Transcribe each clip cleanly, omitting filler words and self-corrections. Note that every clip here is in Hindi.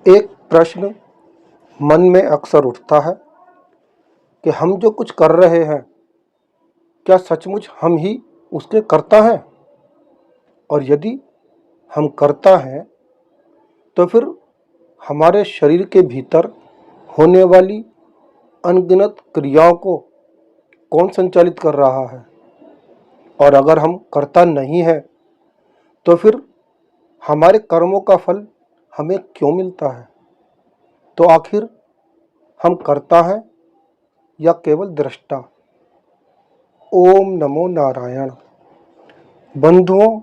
एक प्रश्न मन में अक्सर उठता है कि हम जो कुछ कर रहे हैं, क्या सचमुच हम ही उसके कर्ता हैं? और यदि हम कर्ता हैं, तो फिर हमारे शरीर के भीतर होने वाली अनगिनत क्रियाओं को कौन संचालित कर रहा है? और अगर हम कर्ता नहीं हैं, तो फिर हमारे कर्मों का फल हमें क्यों मिलता है? तो आखिर हम कर्ता हैं या केवल दृष्टा? ओम नमो नारायण। बंधुओं,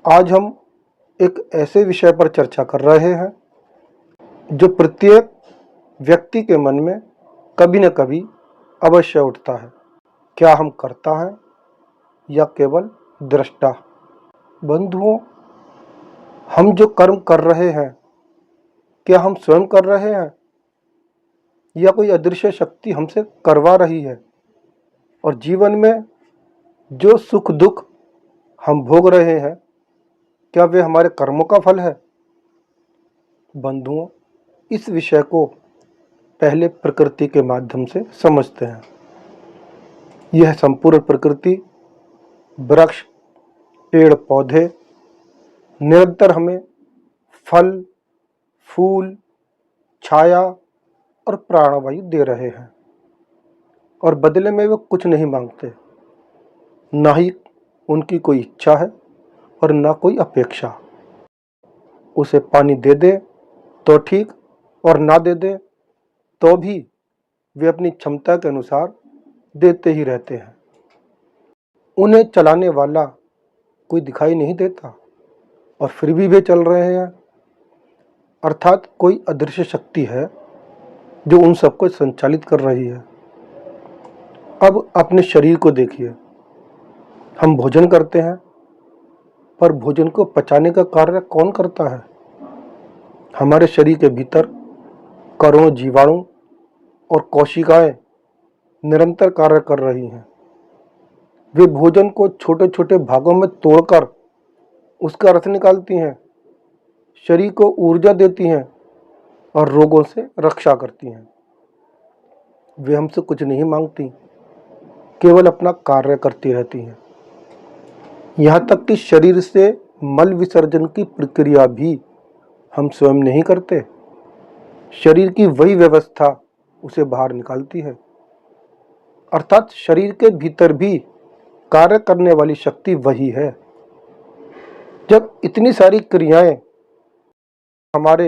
आज हम एक ऐसे विषय पर चर्चा कर रहे हैं जो प्रत्येक व्यक्ति के मन में कभी न कभी अवश्य उठता है। क्या हम कर्ता हैं या केवल दृष्टा? बंधुओं, हम जो कर्म कर रहे हैं, क्या हम स्वयं कर रहे हैं या कोई अदृश्य शक्ति हमसे करवा रही है? और जीवन में जो सुख दुख हम भोग रहे हैं, क्या वे हमारे कर्मों का फल है? बंधुओं, इस विषय को पहले प्रकृति के माध्यम से समझते हैं। यह संपूर्ण प्रकृति, वृक्ष, पेड़ पौधे निरंतर हमें फल, फूल, छाया और प्राणवायु दे रहे हैं, और बदले में वे कुछ नहीं मांगते। ना ही उनकी कोई इच्छा है और ना कोई अपेक्षा। उसे पानी दे दे तो ठीक, और ना दे दे तो भी वे अपनी क्षमता के अनुसार देते ही रहते हैं। उन्हें चलाने वाला कोई दिखाई नहीं देता, और फिर भी वे चल रहे हैं। अर्थात कोई अदृश्य शक्ति है जो उन सबको संचालित कर रही है। अब अपने शरीर को देखिए। हम भोजन करते हैं, पर भोजन को पचाने का कार्य कौन करता है? हमारे शरीर के भीतर करोड़ों जीवाणु और कोशिकाएं निरंतर कार्य कर रही हैं। वे भोजन को छोटे छोटे भागों में तोड़कर उसका रस निकालती हैं, शरीर को ऊर्जा देती हैं और रोगों से रक्षा करती हैं। वे हमसे कुछ नहीं मांगती, केवल अपना कार्य करती रहती हैं। यहाँ तक कि शरीर से मल विसर्जन की प्रक्रिया भी हम स्वयं नहीं करते। शरीर की वही व्यवस्था उसे बाहर निकालती है। अर्थात शरीर के भीतर भी कार्य करने वाली शक्ति वही है। जब इतनी सारी क्रियाएं हमारे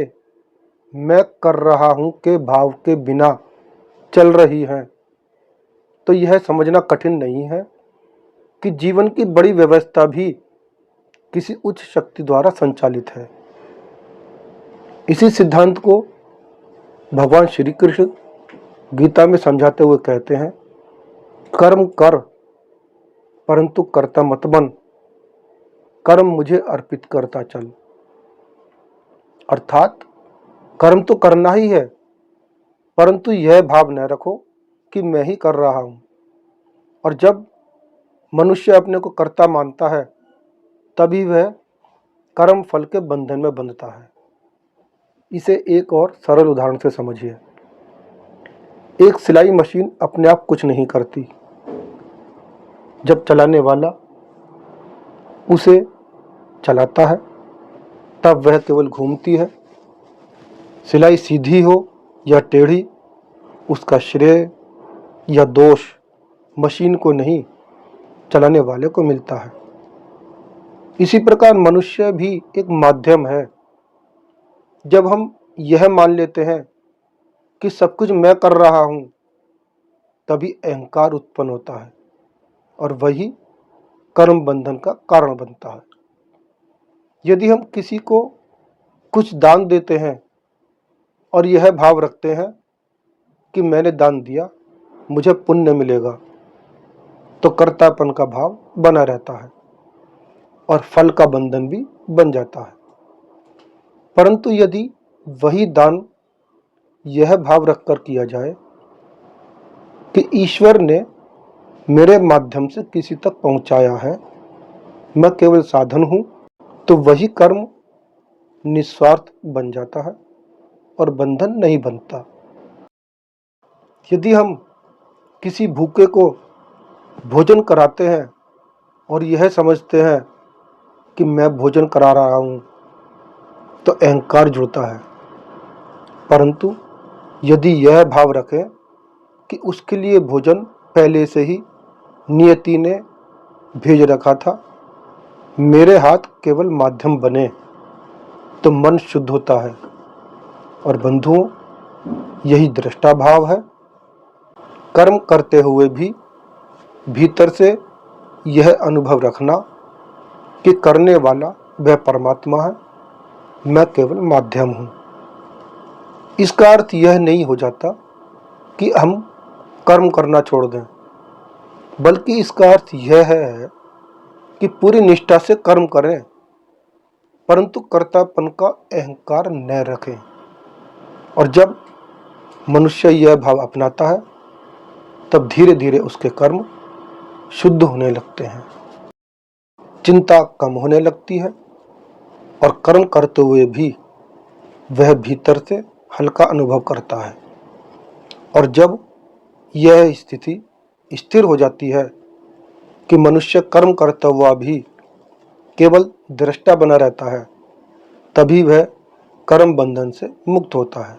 मैं कर रहा हूं के भाव के बिना चल रही हैं, तो यह समझना कठिन नहीं है कि जीवन की बड़ी व्यवस्था भी किसी उच्च शक्ति द्वारा संचालित है। इसी सिद्धांत को भगवान श्री कृष्ण गीता में समझाते हुए कहते हैं, कर्म कर परंतु कर्ता मत बन, कर्म मुझे अर्पित करता चल। अर्थात कर्म तो करना ही है, परंतु यह भाव न रखो कि मैं ही कर रहा हूं। और जब मनुष्य अपने को कर्ता मानता है, तभी वह कर्म फल के बंधन में बंधता है। इसे एक और सरल उदाहरण से समझिए। एक सिलाई मशीन अपने आप कुछ नहीं करती। जब चलाने वाला उसे चलाता है, तब वह केवल घूमती है। सिलाई सीधी हो या टेढ़ी, उसका श्रेय या दोष मशीन को नहीं, चलाने वाले को मिलता है। इसी प्रकार मनुष्य भी एक माध्यम है। जब हम यह मान लेते हैं कि सब कुछ मैं कर रहा हूं, तभी अहंकार उत्पन्न होता है, और वही कर्म बंधन का कारण बनता है। यदि हम किसी को कुछ दान देते हैं और यह भाव रखते हैं कि मैंने दान दिया, मुझे पुण्य मिलेगा, तो कर्तापन का भाव बना रहता है और फल का बंधन भी बन जाता है। परंतु यदि वही दान यह भाव रखकर किया जाए कि ईश्वर ने मेरे माध्यम से किसी तक पहुंचाया है, मैं केवल साधन हूं, तो वही कर्म निस्वार्थ बन जाता है और बंधन नहीं बनता। यदि हम किसी भूखे को भोजन कराते हैं और यह समझते हैं कि मैं भोजन करा रहा हूँ, तो अहंकार जुड़ता है। परंतु यदि यह भाव रखें कि उसके लिए भोजन पहले से ही नियति ने भेज रखा था, मेरे हाथ केवल माध्यम बने, तो मन शुद्ध होता है। और बंधुओं, यही दृष्टा भाव है। कर्म करते हुए भी भीतर से यह अनुभव रखना कि करने वाला वह परमात्मा है, मैं केवल माध्यम हूँ। इसका अर्थ यह नहीं हो जाता कि हम कर्म करना छोड़ दें, बल्कि इसका अर्थ यह है कि पूरी निष्ठा से कर्म करें, परंतु कर्तापन का अहंकार न रखें। और जब मनुष्य यह भाव अपनाता है, तब धीरे धीरे उसके कर्म शुद्ध होने लगते हैं, चिंता कम होने लगती है और कर्म करते हुए भी वह भीतर से हल्का अनुभव करता है। और जब यह स्थिति स्थिर हो जाती है कि मनुष्य कर्म करता हुआ भी केवल दृष्टा बना रहता है, तभी वह कर्म बंधन से मुक्त होता है।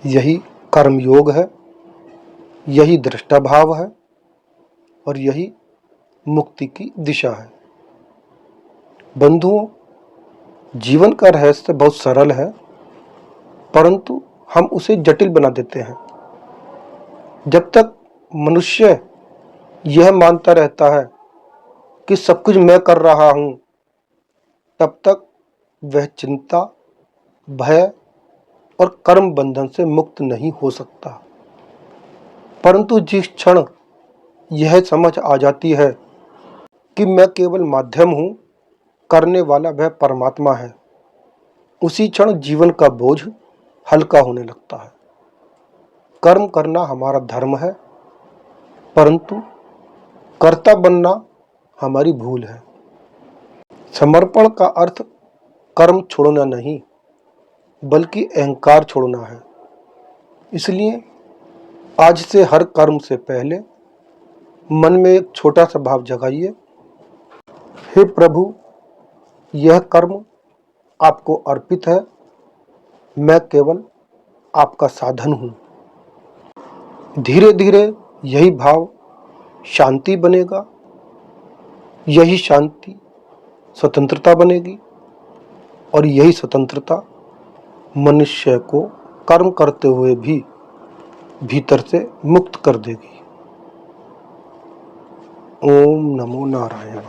यही कर्म योग है, यही दृष्टा भाव है और यही मुक्ति की दिशा है। बंधुओं, जीवन का रहस्य बहुत सरल है, परंतु हम उसे जटिल बना देते हैं। जब तक मनुष्य यह मानता रहता है कि सब कुछ मैं कर रहा हूं, तब तक वह चिंता, भय और कर्म बंधन से मुक्त नहीं हो सकता। परंतु जिस क्षण यह समझ आ जाती है कि मैं केवल माध्यम हूं, करने वाला वह परमात्मा है, उसी क्षण जीवन का बोझ हल्का होने लगता है। कर्म करना हमारा धर्म है, परंतु कर्ता बनना हमारी भूल है। समर्पण का अर्थ कर्म छोड़ना नहीं, बल्कि अहंकार छोड़ना है। इसलिए आज से हर कर्म से पहले मन में एक छोटा सा भाव जगाइए, हे प्रभु, यह कर्म आपको अर्पित है, मैं केवल आपका साधन हूँ। धीरे धीरे यही भाव शांति बनेगा, यही शांति स्वतंत्रता बनेगी और यही स्वतंत्रता मनुष्य को कर्म करते हुए भी भीतर से मुक्त कर देगी। ओम नमो नारायण।